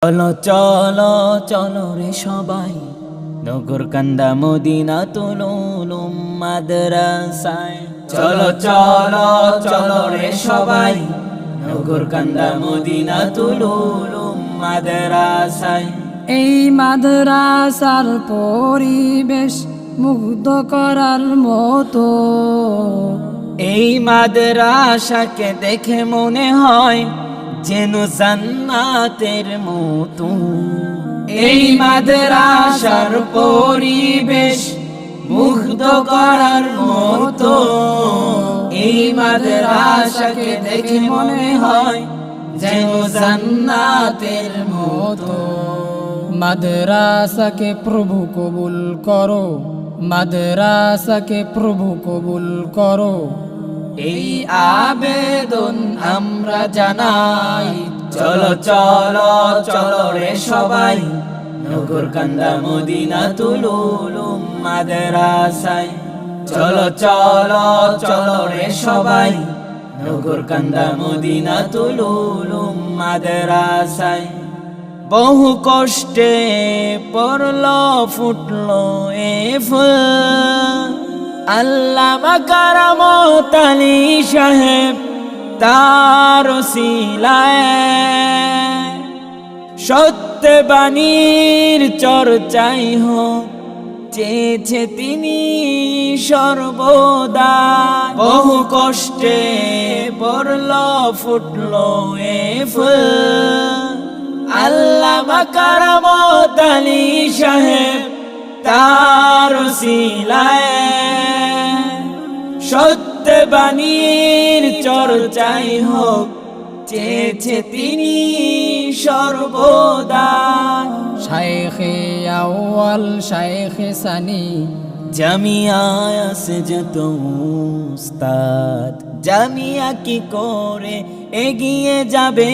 চলো চলো চলো রে সবাই নগর কান্দা মদিনাতুল উলুম মাদ্রাসায়। চলো চলো চলো রে সবাই নগর কান্দা মদিনাতুল উলুম মাদ্রাসায়। এই মাদ্রাসার পরিবেশ মুগ্ধ করার মতো, এই মাদ্রাসাকে দেখে মনে হয় যেন জান্নাতের মতো। এই মাদ্রাসার পরিবেশ মুগ্ধ করার মতো। এই মাদ্রাসাকে দেখে মনে হয় যেন জান্নাতের মতো। মাদ্রাসাকে প্রভু কবুল করো, মাদ্রাসাকে প্রভু কবুল করো। এই আবেদন আমরা জানাই। চলো চলো চলো রে সবাই নগর কান্দা মদিনাতুল উলুম মাদ্রাসায়। চলো চলো চলো রে সবাই নগর কান্দা মদিনাতুল উলুম মাদ্রাসায়। বহু কষ্টে পড়লো ফুটলো এ ফুল, আল্লামা কারামত আলী সাহেব তার ওসিলায়। সত্যবাণীর চর্চাই হোক চেয়েছে তিনি সর্বদা। বহু কষ্টে পড়লো ফুটলো এ ফুল, আল্লামা কারামত আলী সাহেব তার ওসিলায়। সত্যবাণীর চর্চাই হোক চেয়েছে তিনি সর্বদা। শাইখে আউয়াল শাইখে সানি জামিয়ায় আছে যত উস্তাদ, জামিয়া কি করে এগিয়ে যাবে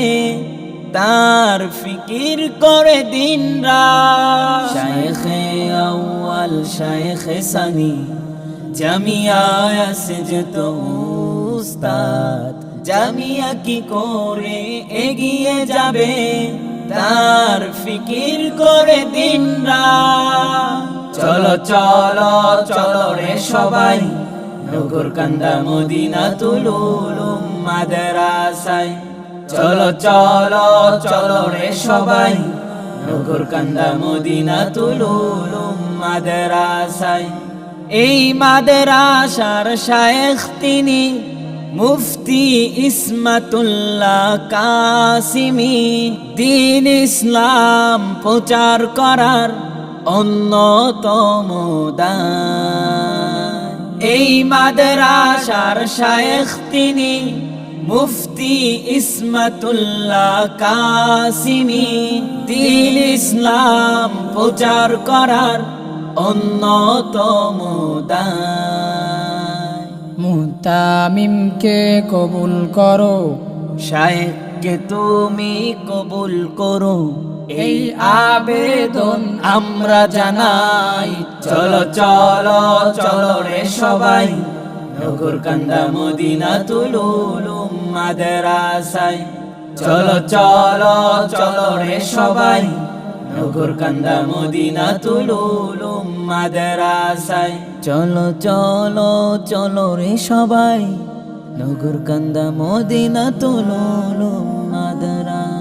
তার ফিকির করে দিন রাত। শাইখে আউয়াল শাইখে সানি জামিয়ায় আছে যত উস্তাদ, জামিয়া কি করে এগিয়ে যাবে তার ফিকির করে দিন রাত। চলো চলো চলো রে সবাই নগর কান্দা মদিনাতুল উলুম মাদ্রাসায়। চলো চলো চলো রে সবাই নগর কান্দা মদিনাতুল উলুম মাদ্রাসায়। এই মাদ্রাসার শায়েখ তিনি মুফতি ইসমাতুল্লাহ কাসিমি। দ্বীন ইসলাম প্রচার করার অন্যতম দান। এই মাদ্রাসার শায়েখ তিনি মুফতি ইসমাতুল্লাহ কাসিমি। দ্বীন ইসলাম প্রচার করার অন্যতম দান। মুহতামিমকে কবুল করো, শায়েখকে তুমি কবুল করো, এই আবেদন আমরা জানাই। চলো চলো চলো রে সবাই নগর কান্দা মদিনাতুল উলুম মাদ্রাসায়। চলো চলো চলো রে সবাই নগর কান্দা মদিনাতুল উলুম মাদ্রাসায়। চলো চলো চলো রে সবাই নগর কান্দা মদিনাতুল উলুম মাদ্রাসায়।